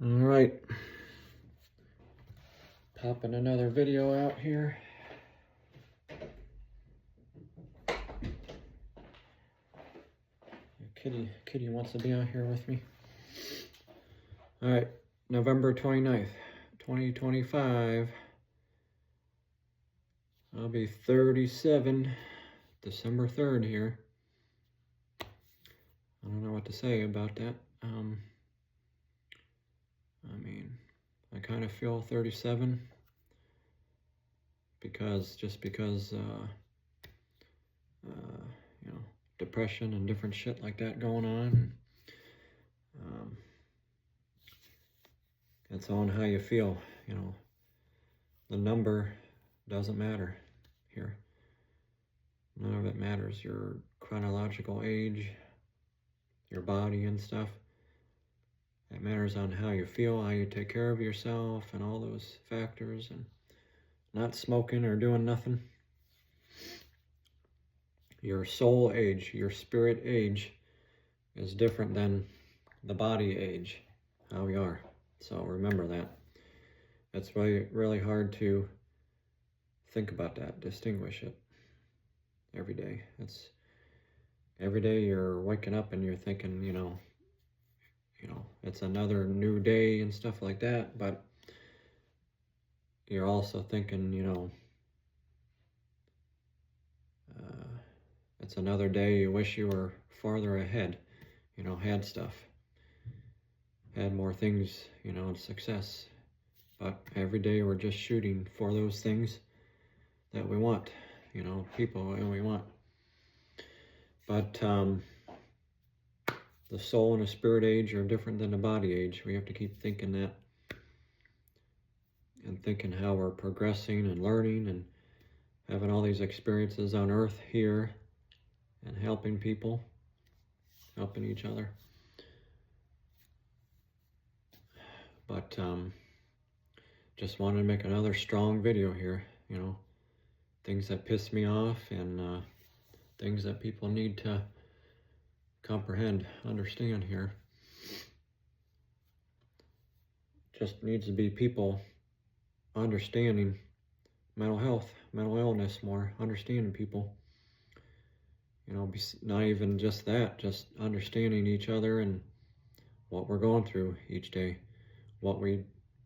All right, popping another video out here. Kitty wants to be out here with me. All right, November 29th, 2025. I'll be 37, December 3rd here. I don't know what to say about that. I mean, I kind of feel 37 because you know, depression and different shit like that going on. It's on how you feel, you know. The number doesn't matter here. None of it matters. Your chronological age, your body and stuff. It matters on how you feel, how you take care of yourself, and all those factors, and not smoking or doing nothing. Your soul age, your spirit age is different than the body age, how we are. So remember that. It's really hard to think about that, distinguish it every day. Every day you're waking up and you're thinking, you know, it's another new day and stuff like that, but you're also thinking, you know, it's another day you wish you were farther ahead, you know, had stuff, had more things, you know, and success. But every day we're just shooting for those things that we want, you know, people and we want. But the soul and the spirit age are different than the body age. We have to keep thinking that, and thinking how we're progressing and learning and having all these experiences on earth here and helping people, helping each other. But just wanted to make another strong video here, you know, things that piss me off and things that people need to comprehend, understand here. Just needs to be people understanding mental health, mental illness more, understanding people. You know, not even just that, just understanding each other and what we're going through each day, what we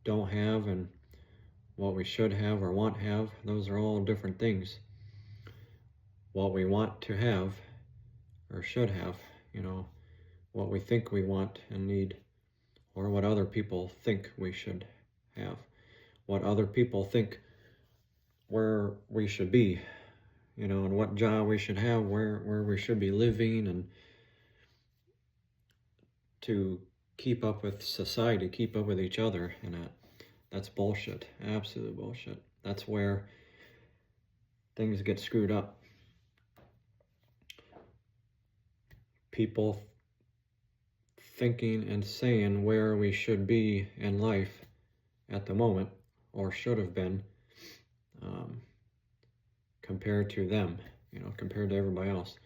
don't have and what we should have or want to have. Those are all different things. What we want to have or should have, you know, what we think we want and need, or what other people think we should have, what other people think where we should be, you know, and what job we should have, where we should be living, and to keep up with society, keep up with each other, and that's bullshit, absolute bullshit. That's where things get screwed up. People thinking and saying where we should be in life at the moment, or should have been, compared to them, you know, compared to everybody else.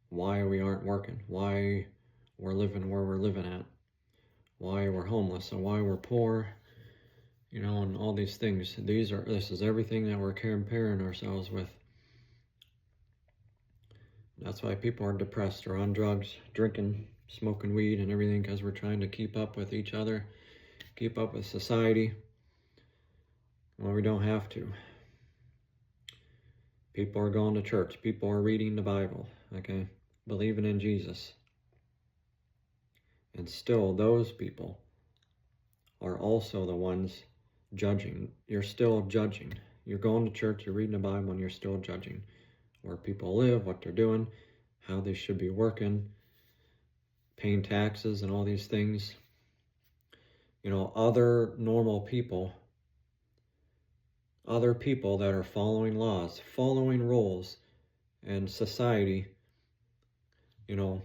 Why we aren't working, why we're living where we're living at, why we're homeless, and why we're poor, you know, and all these things. This is everything that we're comparing ourselves with. That's why people are depressed or on drugs, drinking, smoking weed and everything, because we're trying to keep up with each other, keep up with society. Well, we don't have to. People are going to church. People are reading the Bible, okay? Believing in Jesus. And still, those people are also the ones judging. You're still judging. You're going to church, you're reading the Bible, and you're still judging where people live, what they're doing, how they should be working, paying taxes and all these things. You know, other normal people, other people that are following laws, following rules in society, you know,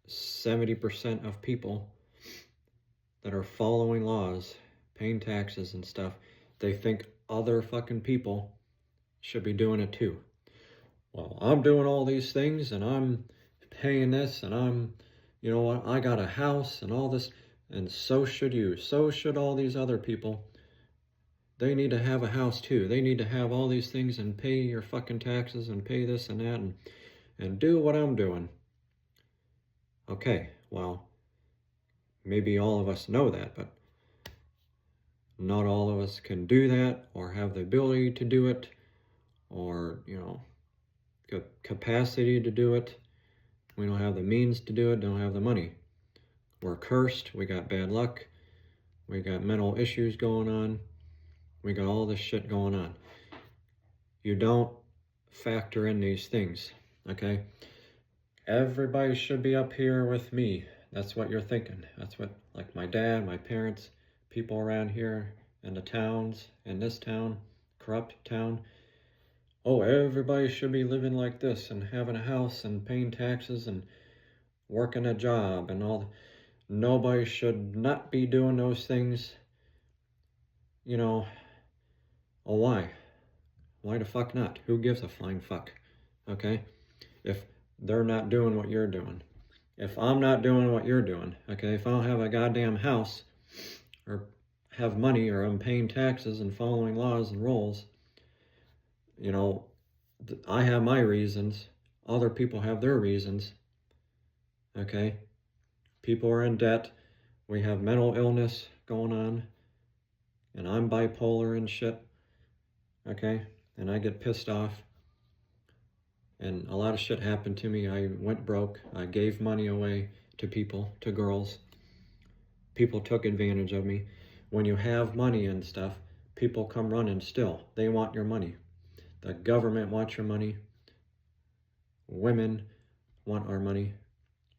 70% of people that are following laws, paying taxes and stuff, they think other fucking people should be doing it too. Well, I'm doing all these things and I'm paying this and I'm, you know what, I got a house and all this, and so should you. So should all these other people. They need to have a house too. They need to have all these things and pay your fucking taxes and pay this and that and do what I'm doing. Okay, well, maybe all of us know that, but not all of us can do that or have the ability to do it or, you know, capacity to do it. We don't have the means to do it, don't have the money. We're cursed, we got bad luck, we got mental issues going on, we got all this shit going on. You don't factor in these things, okay? Everybody should be up here with me. That's what you're thinking. That's what, like my dad, my parents, people around here in the towns, in this town, corrupt town. Oh, everybody should be living like this and having a house and paying taxes and working a job and all. Nobody should not be doing those things. You know, oh, why? Why the fuck not? Who gives a flying fuck? Okay? If they're not doing what you're doing. If I'm not doing what you're doing, okay? If I don't have a goddamn house or have money or I'm paying taxes and following laws and rules, you know, I have my reasons. Other people have their reasons, okay? People are in debt. We have mental illness going on. And I'm bipolar and shit, okay? And I get pissed off. And a lot of shit happened to me. I went broke. I gave money away to people, to girls. People took advantage of me. When you have money and stuff, people come running still. They want your money. The government wants your money. Women want our money,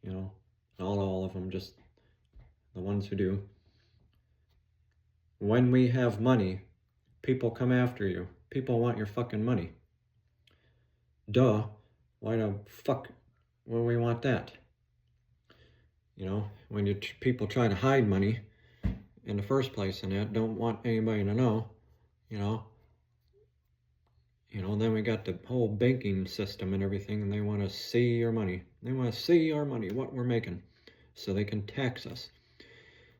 you know. Not all of them, just the ones who do. When we have money, people come after you. People want your fucking money. Duh. Why the fuck would we want that? You know, when people try to hide money in the first place and that, don't want anybody to know, you know. You know, then we got the whole banking system and everything, and they want to see your money. They want to see our money, what we're making, so they can tax us.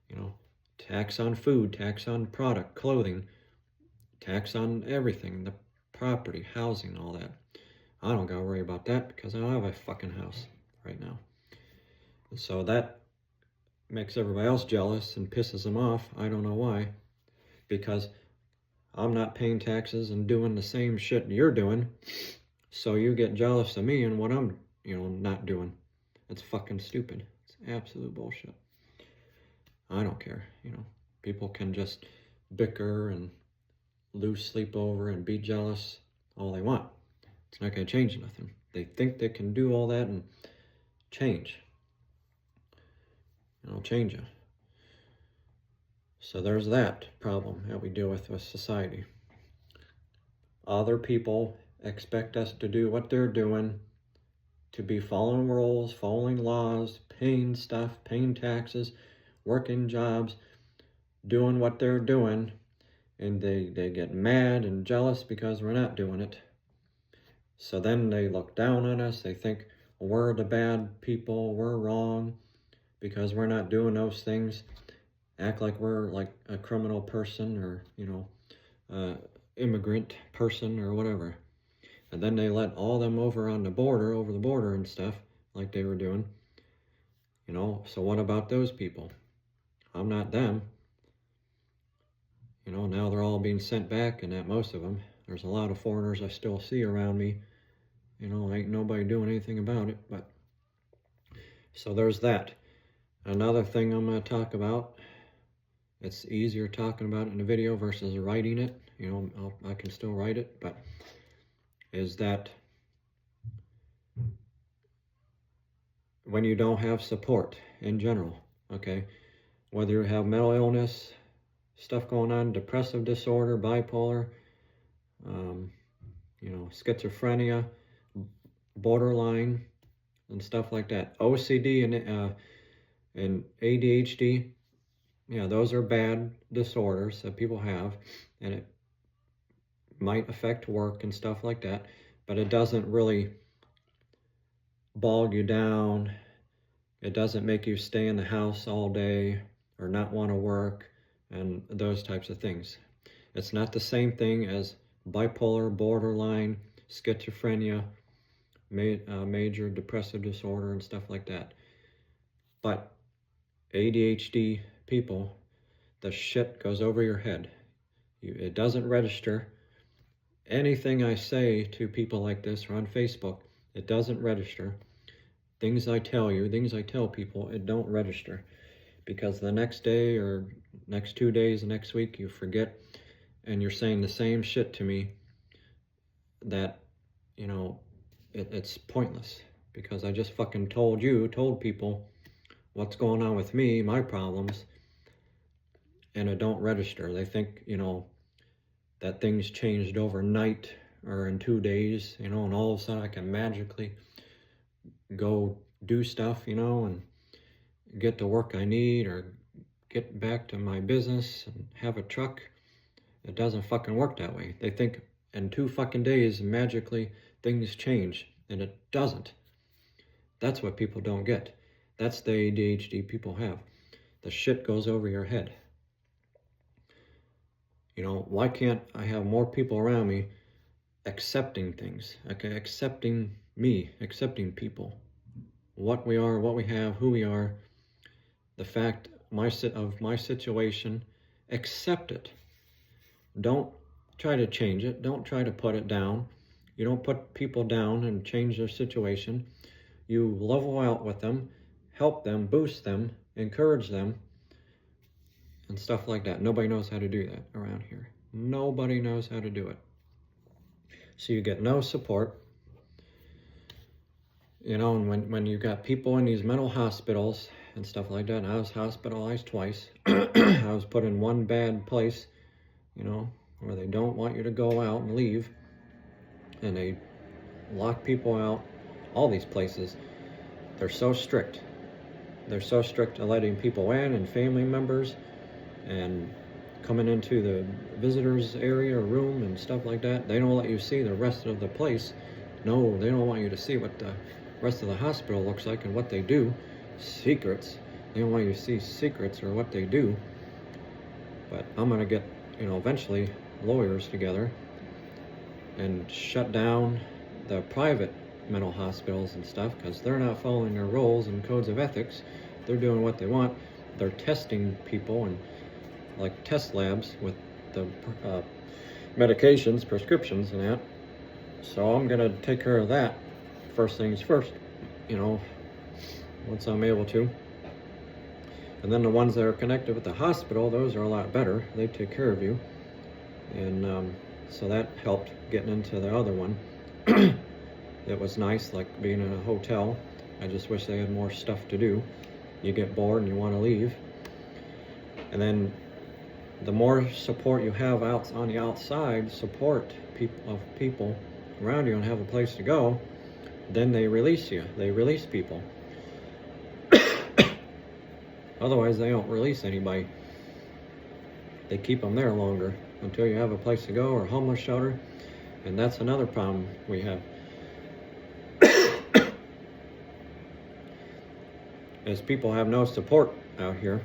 You know, tax on food, tax on product, clothing, tax on everything, the property, housing, all that. I don't gotta worry about that because I don't have a fucking house right now. And so that makes everybody else jealous and pisses them off. I don't know why. Because I'm not paying taxes and doing the same shit you're doing. So you get jealous of me and what I'm, you know, not doing. It's fucking stupid. It's absolute bullshit. I don't care, you know. People can just bicker and lose sleep over and be jealous all they want. It's not going to change nothing. They think they can do all that and change. It'll change you. So there's that problem that we deal with society. Other people expect us to do what they're doing, to be following rules, following laws, paying stuff, paying taxes, working jobs, doing what they're doing, and they get mad and jealous because we're not doing it. So then they look down on us. They think we're the bad people, we're wrong because we're not doing those things. Act like we're like a criminal person or, you know, immigrant person or whatever. And then they let all them over the border and stuff like they were doing. You know, so what about those people? I'm not them. You know, now they're all being sent back, and that most of them. There's a lot of foreigners I still see around me. You know, ain't nobody doing anything about it, but so there's that. Another thing I'm going to talk about, it's easier talking about it in a video versus writing it. You know, I can still write it, but is that when you don't have support in general, okay? Whether you have mental illness, stuff going on, depressive disorder, bipolar, you know, schizophrenia, borderline, and stuff like that. OCD and ADHD, yeah, those are bad disorders that people have, and it might affect work and stuff like that, but it doesn't really bog you down It doesn't make you stay in the house all day or not want to work and those types of things. It's not the same thing as bipolar, borderline, schizophrenia, major depressive disorder and stuff like that. But ADHD people, the shit goes over your head. It doesn't register. Anything I say to people like this or on Facebook, it doesn't register. Things I tell you, things I tell people, it don't register. Because the next day or next 2 days, next week, you forget and you're saying the same shit to me that, you know, it's pointless. Because I just fucking told people what's going on with me, my problems, and it don't register. They think, you know, that things changed overnight or in 2 days, you know, and all of a sudden I can magically go do stuff, you know, and get the work I need or get back to my business and have a truck. It doesn't fucking work that way. They think in 2 fucking days, magically things change, and it doesn't. That's what people don't get. That's the ADHD people have. The shit goes over your head. You know, why can't I have more people around me accepting things? Okay, accepting me, accepting people. What we are, what we have, who we are, the fact of my situation, accept it. Don't try to change it. Don't try to put it down. You don't put people down and change their situation. You level out with them, help them, boost them, encourage them, and stuff like that. Nobody knows how to do that around here. Nobody knows how to do it. So you get no support. You know, and when you got people in these mental hospitals and stuff like that, and I was hospitalized twice. I was put in one bad place, you know, where they don't want you to go out and leave. And they lock people out. All these places, they're so strict. They're so strict at letting people in and family members and coming into the visitors area or room and stuff like that. They don't let you see the rest of the place. No, they don't want you to see what the rest of the hospital looks like and what they do. Secrets. They don't want you to see secrets or what they do. But I'm going to get, you know, eventually lawyers together and shut down the private mental hospitals and stuff, because they're not following their rules and codes of ethics. They're doing what they want. They're testing people and like test labs with the medications, prescriptions and that. So I'm gonna take care of that first things first, you know, once I'm able to. And then the ones that are connected with the hospital, those are a lot better. They take care of you. And so that helped getting into the other one. It was nice, like being in a hotel. I just wish they had more stuff to do. You get bored and you want to leave. And then the more support you have out on the outside, support people around you and have a place to go, then they release you. They release people. Otherwise, they don't release anybody. They keep them there longer until you have a place to go or homeless shelter. And that's another problem we have. Is people have no support out here.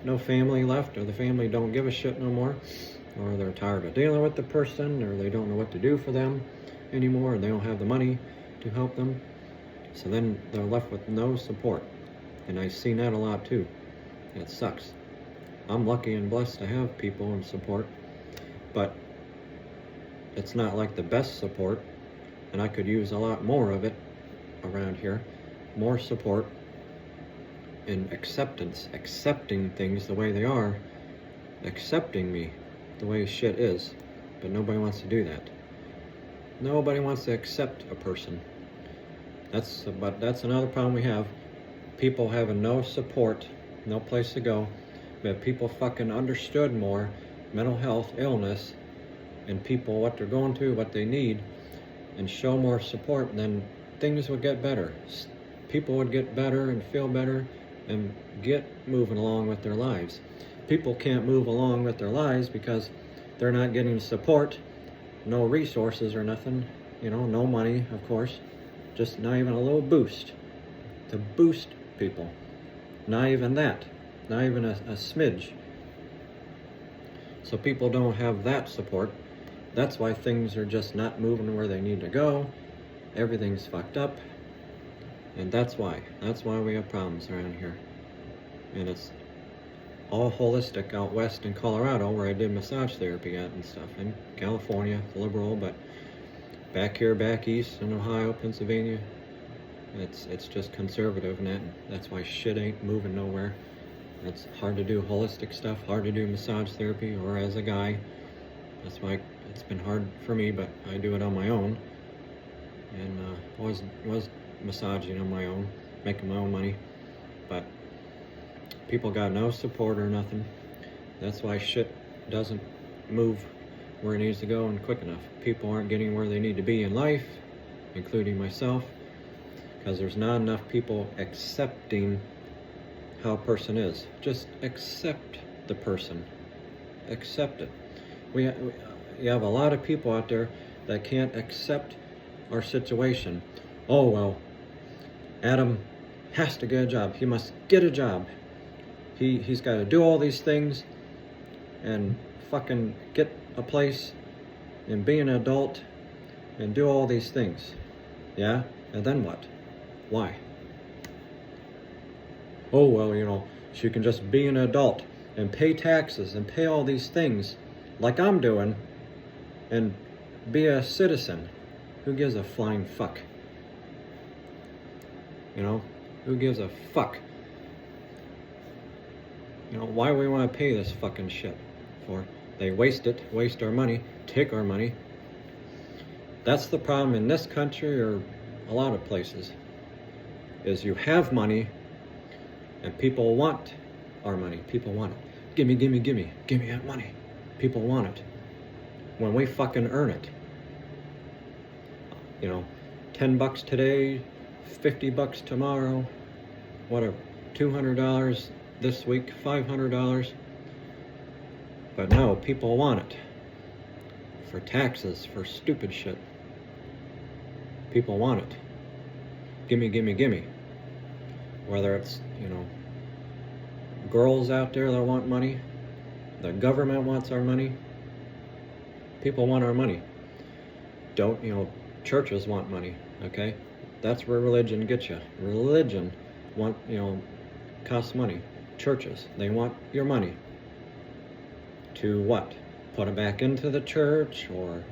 No family left, or the family don't give a shit no more, or they're tired of dealing with the person, or they don't know what to do for them anymore, or they don't have the money to help them. So then they're left with no support. And I've seen that a lot too. It sucks. I'm lucky and blessed to have people and support, but it's not like the best support, and I could use a lot more of it around here. More support and acceptance, accepting things the way they are, accepting me the way shit is. But nobody wants to do that. Nobody wants to accept a person. But that's another problem we have. People having no support, no place to go. But people fucking understood more mental health, illness, and people, what they're going through, what they need, and show more support, then things would get better. People would get better and feel better and get moving along with their lives. People can't move along with their lives because they're not getting support, no resources or nothing, you know, no money, of course, just not even a little boost to boost people. Not even that. Not even a smidge. So people don't have that support. That's why things are just not moving where they need to go. Everything's fucked up. And that's why we have problems around here. And it's all holistic out west in Colorado, where I did massage therapy at and stuff. In California, liberal, but back here, back east in Ohio, Pennsylvania, it's just conservative, and that's why shit ain't moving nowhere. It's hard to do holistic stuff, hard to do massage therapy, or as a guy. That's why it's been hard for me, but I do it on my own. And was massaging on my own, making my own money. But people got no support or nothing. That's why shit doesn't move where it needs to go and quick enough. People aren't getting where they need to be in life, including myself, because there's not enough people accepting how a person is. Just accept the person. Accept it. You have a lot of people out there that can't accept our situation. Oh, well, Adam has to get a job. He must get a job. He's got to do all these things and fucking get a place and be an adult and do all these things. Yeah? And then what? Why? Oh, well, she can just be an adult and pay taxes and pay all these things like I'm doing and be a citizen. Who gives a flying fuck? Who gives a fuck? Why do we want to pay this fucking shit for? They waste our money, take our money. That's the problem in this country or a lot of places, is you have money and people want our money. People want it. Gimme that money. People want it. When we fucking earn it. $10 today, $50 tomorrow, whatever, $200 this week, $500. But no, people want it. For taxes, for stupid shit. People want it. Gimme. Whether it's, girls out there that want money, the government wants our money, people want our money. Churches want money, okay? That's where religion gets you. Religion costs money. Churches, they want your money. To what? Put it back into the church, or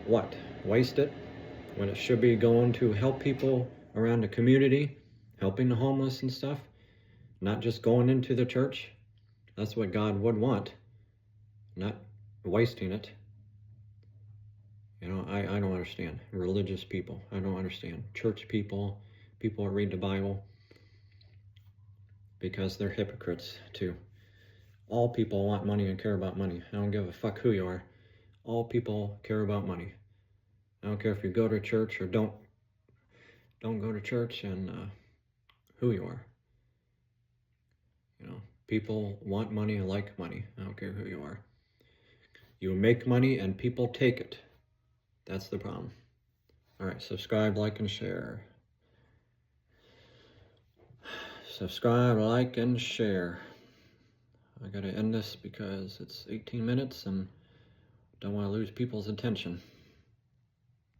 what? Waste it when it should be going to help people around the community, helping the homeless and stuff, not just going into the church. That's what God would want, not wasting it. I don't understand religious people. I don't understand church people that read the Bible, because they're hypocrites too. All people want money and care about money. I don't give a fuck who you are. All people care about money. I don't care if you go to church or don't go to church, and who you are. People want money and like money. I don't care who you are. You make money and people take it. That's the problem. All right, subscribe, like, and share. Subscribe, like, and share. I gotta end this because it's 18 minutes and don't want to lose people's attention.